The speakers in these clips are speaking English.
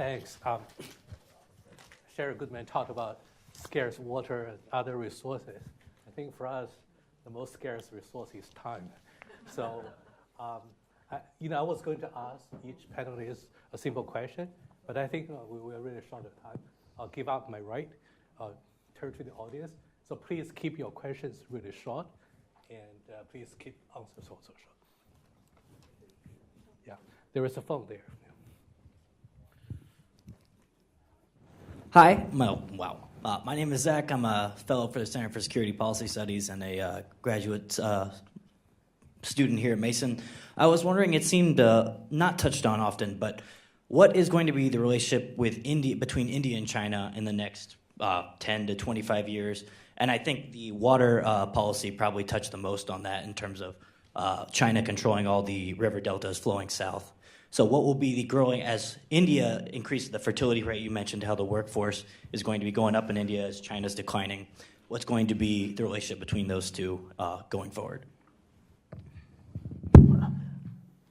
Thanks. Sherry Goodman talked about scarce water and other resources. I think for us, the most scarce resource is time. So, I was going to ask each panelist a simple question, but I think we are really short of time. I'll give up my right, turn to the audience. So please keep your questions really short, and please keep answers also short. Yeah, there is a phone there. Hi, my name is Zach. I'm a fellow for the Center for Security Policy Studies and a graduate student here at Mason. I was wondering, it seemed not touched on often, but what is going to be the relationship with between India and China in the next 10 to 25 years? And I think the water policy probably touched the most on that in terms of China controlling all the river deltas flowing south. So what will be the growing, as India increases the fertility rate, you mentioned how the workforce is going to be going up in India as China's declining. What's going to be the relationship between those two going forward?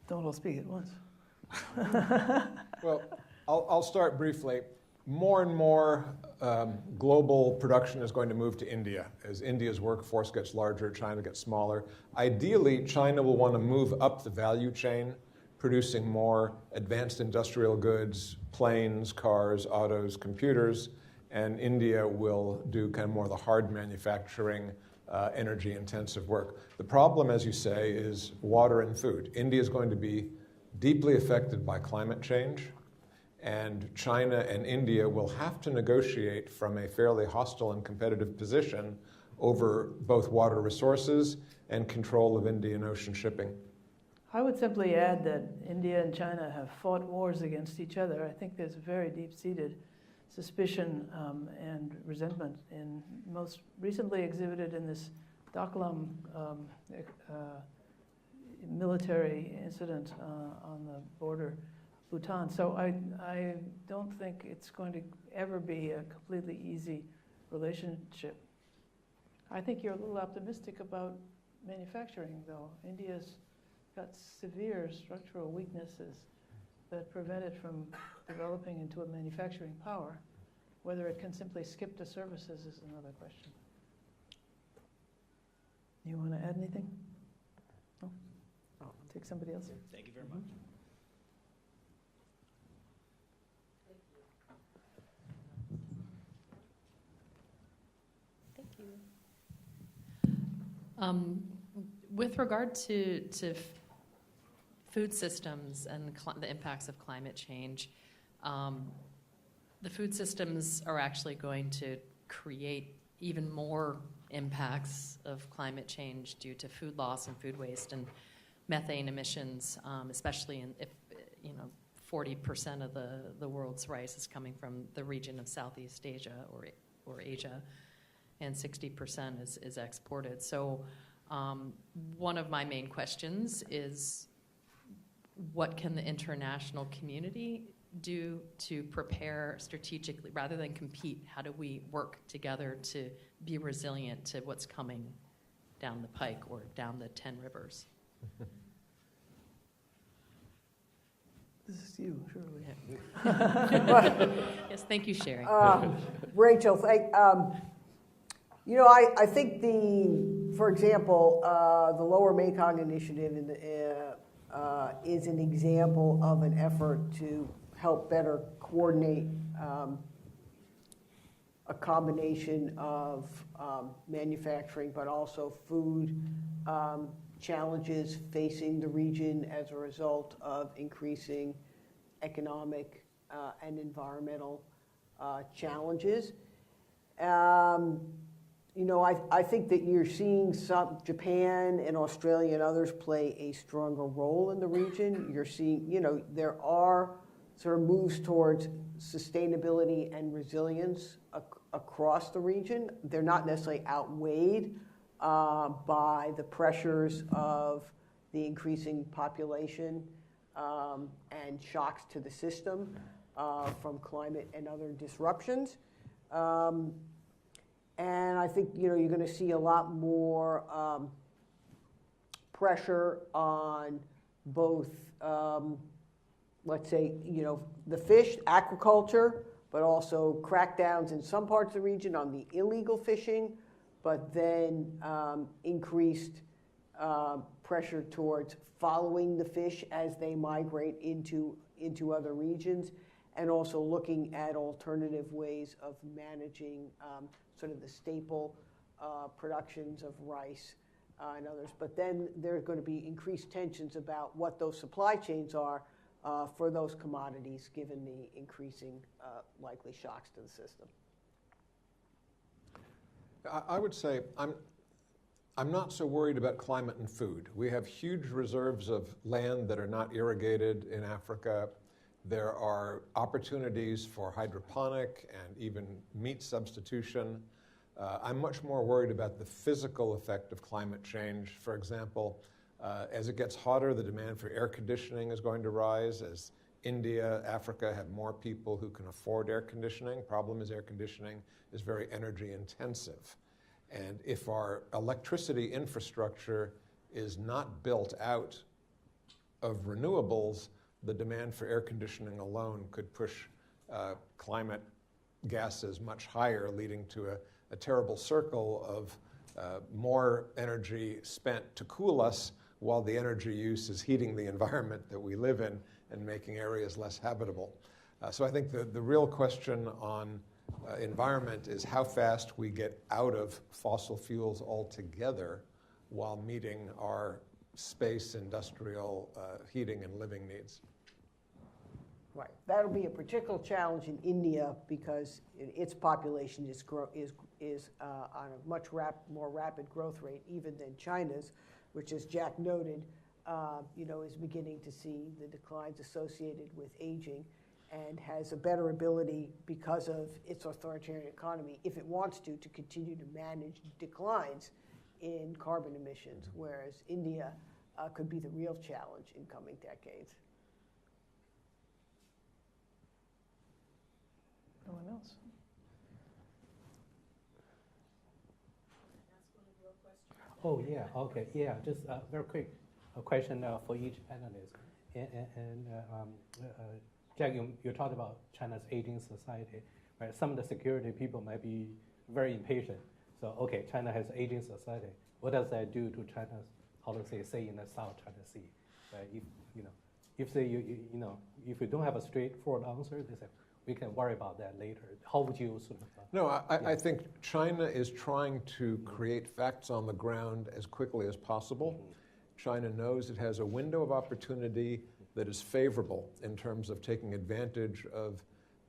Don't all speak at once. Well, I'll start briefly. More and more global production is going to move to India. As India's workforce gets larger, China gets smaller. Ideally, China will want to move up the value chain, producing more advanced industrial goods, planes, cars, autos, computers, and India will do kind of more of the hard manufacturing, energy-intensive work. The problem, as you say, is water and food. India is going to be deeply affected by climate change, and China and India will have to negotiate from a fairly hostile and competitive position over both water resources and control of Indian Ocean shipping. I would simply add that India and China have fought wars against each other. I think there's a very deep-seated suspicion and resentment, and most recently exhibited in this Doklam military incident on the border of Bhutan. So I don't think it's going to ever be a completely easy relationship. I think you're a little optimistic about manufacturing, though. India's got severe structural weaknesses that prevent it from developing into a manufacturing power. Whether it can simply skip to services is another question. You want to add anything? No? I'll take somebody else. Thank you very much. Thank you. With regard to food systems and the impacts of climate change, the food systems are actually going to create even more impacts of climate change due to food loss and food waste and methane emissions, especially if 40% of the world's rice is coming from the region of Southeast Asia or Asia, and 60% is exported. So one of my main questions is, what can the international community do to prepare strategically rather than compete? How do we work together to be resilient to what's coming down the pike or down the 10 rivers? This is you, surely. Yes, thank you, Sherry. Rachel, I think for example, the Lower Mekong Initiative is an example of an effort to help better coordinate a combination of manufacturing, but also food challenges facing the region as a result of increasing economic and environmental challenges. I think that you're seeing Japan and Australia and others play a stronger role in the region. You're seeing, there are sort of moves towards sustainability and resilience across the region. They're not necessarily outweighed by the pressures of the increasing population and shocks to the system from climate and other disruptions. And I think you're going to see a lot more pressure on both let's say, the fish, aquaculture, but also crackdowns in some parts of the region on the illegal fishing, but then increased pressure towards following the fish as they migrate into other regions, and also looking at alternative ways of managing sort of the staple productions of rice and others. But then there are going to be increased tensions about what those supply chains are for those commodities, given the increasing likely shocks to the system. I would say I'm not so worried about climate and food. We have huge reserves of land that are not irrigated in Africa. There are opportunities for hydroponic and even meat substitution. I'm much more worried about the physical effect of climate change. For example, as it gets hotter, the demand for air conditioning is going to rise. As India, Africa have more people who can afford air conditioning. Problem is, air conditioning is very energy intensive. And if our electricity infrastructure is not built out of renewables, the demand for air conditioning alone could push climate gases much higher, leading to a terrible circle of more energy spent to cool us while the energy use is heating the environment that we live in and making areas less habitable. So I think the real question on environment is how fast we get out of fossil fuels altogether while meeting our space, industrial, heating, and living needs. Right. That'll be a particular challenge in India because its population is on a much more rapid growth rate even than China's, which, as Jack noted, is beginning to see the declines associated with aging and has a better ability because of its authoritarian economy, if it wants to continue to manage declines in carbon emissions, whereas India could be the real challenge in coming decades. No one else? Oh, yeah, okay, yeah, just very quick a question for each panelist. And Jack, you talked about China's aging society, right? Some of the security people might be very impatient. So, okay, China has aging society. What does that do to China's policy, say in the South China Sea, right? If say if you don't have a straightforward answer, they say we can worry about that later. How would you sort of? No, I think China is trying to create facts on the ground as quickly as possible. Mm-hmm. China knows it has a window of opportunity that is favorable in terms of taking advantage of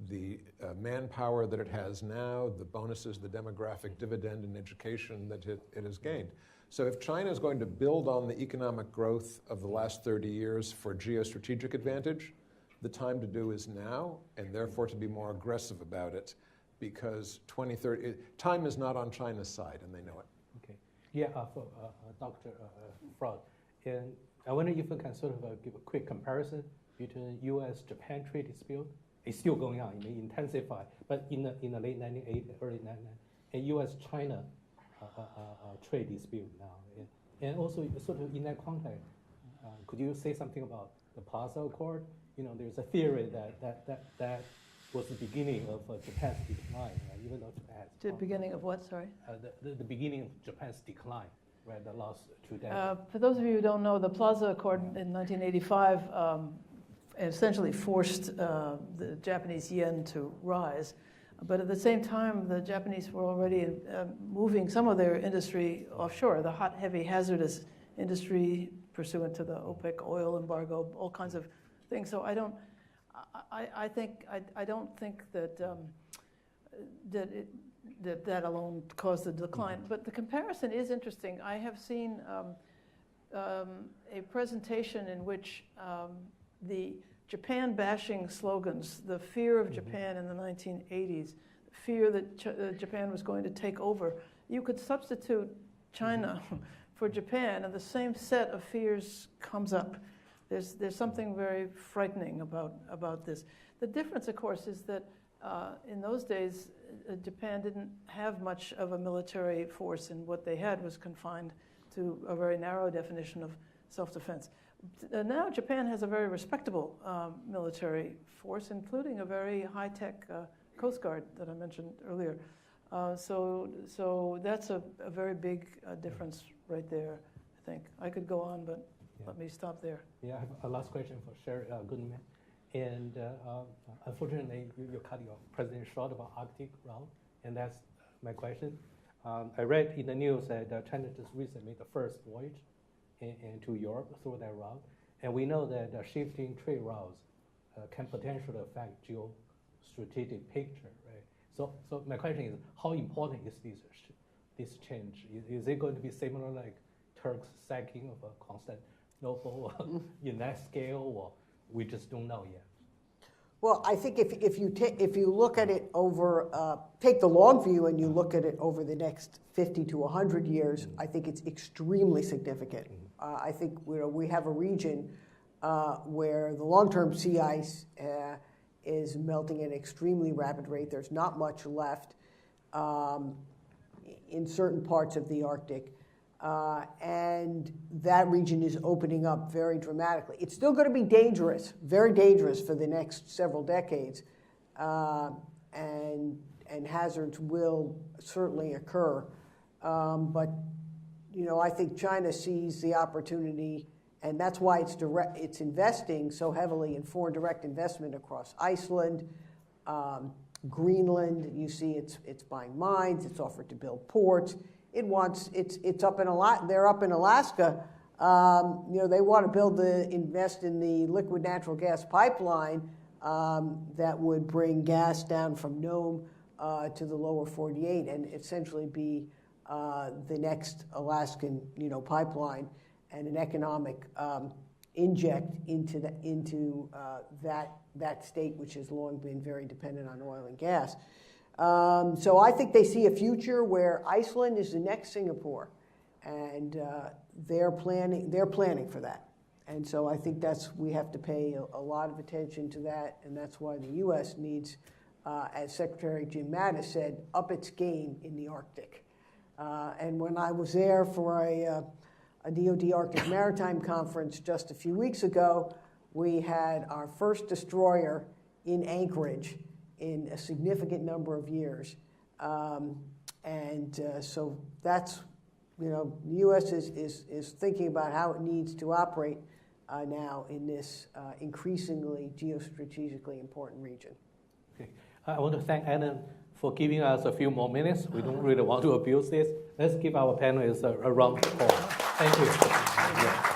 the manpower that it has now, the bonuses, the demographic dividend in education that it has gained. So if China is going to build on the economic growth of the last 30 years for geostrategic advantage, the time to do is now, and therefore to be more aggressive about it, because 2030, time is not on China's side, and they know it. Okay. Yeah, for Dr. Fraud, and I wonder if you can sort of give a quick comparison between U.S.-Japan trade dispute. It's still going on, it may intensify, but in the late 1980s, early 1990s, and U.S.-China trade dispute now. And also, sort of in that context, could you say something about the Plaza Accord? There's a theory that was the beginning of Japan's decline, right? Even though Japan has The beginning of what, sorry? The beginning of Japan's decline, right? The last 2 decades. For those of you who don't know, the Plaza Accord in 1985 essentially forced the Japanese yen to rise. But at the same time, the Japanese were already moving some of their industry offshore, the hot, heavy, hazardous industry pursuant to the OPEC oil embargo, all kinds of things. So I don't think that alone caused the decline. Mm-hmm. But the comparison is interesting. I have seen a presentation in which the Japan bashing slogans, the fear of mm-hmm. Japan in the 1980s, fear that Japan was going to take over, you could substitute China mm-hmm. for Japan, and the same set of fears comes up. There's something very frightening about this. The difference, of course, is that in those days, Japan didn't have much of a military force, and what they had was confined to a very narrow definition of self-defense. Now Japan has a very respectable military force, including a very high-tech Coast Guard that I mentioned earlier. So that's a very big difference right there, I think. I could go on, but let me stop there. Yeah, I have a last question for Schar Goodman. And unfortunately, you cut your presentation short about Arctic route, and that's my question. I read in the news that China just recently made the first voyage into Europe through that route, and we know that shifting trade routes can potentially affect geostrategic picture, right? So my question is, how important is this change? Is it going to be similar like Turk's sacking of Constantinople in that scale, or we just don't know yet? Well, I think if you look at it over, take the long view and you look at it over the next 50 to 100 years, I think it's extremely significant. I think we have a region where the long-term sea ice is melting at an extremely rapid rate. There's not much left in certain parts of the Arctic. And that region is opening up very dramatically. It's still going to be dangerous, very dangerous for the next several decades, and hazards will certainly occur. But I think China sees the opportunity, and that's why it's investing so heavily in foreign direct investment across Iceland, Greenland. You see, it's buying mines. It's offered to build ports. It's up in they're up in Alaska. They want to invest in the liquid natural gas pipeline that would bring gas down from Nome to the lower 48 and essentially be the next Alaskan pipeline and an economic inject into that state, which has long been very dependent on oil and gas. So I think they see a future where Iceland is the next Singapore, and they're planning for that. And so I think we have to pay a lot of attention to that, and that's why the U.S. needs, as Secretary Jim Mattis said, up its game in the Arctic. And when I was there for a DoD Arctic Maritime Conference just a few weeks ago, we had our first destroyer in Anchorage in a significant number of years. So that's, the U.S. is thinking about how it needs to operate now in this increasingly geostrategically important region. Okay. I want to thank Ellen for giving us a few more minutes. We don't really want to abuse this. Let's give our panelists a round of applause. Thank you. Yeah.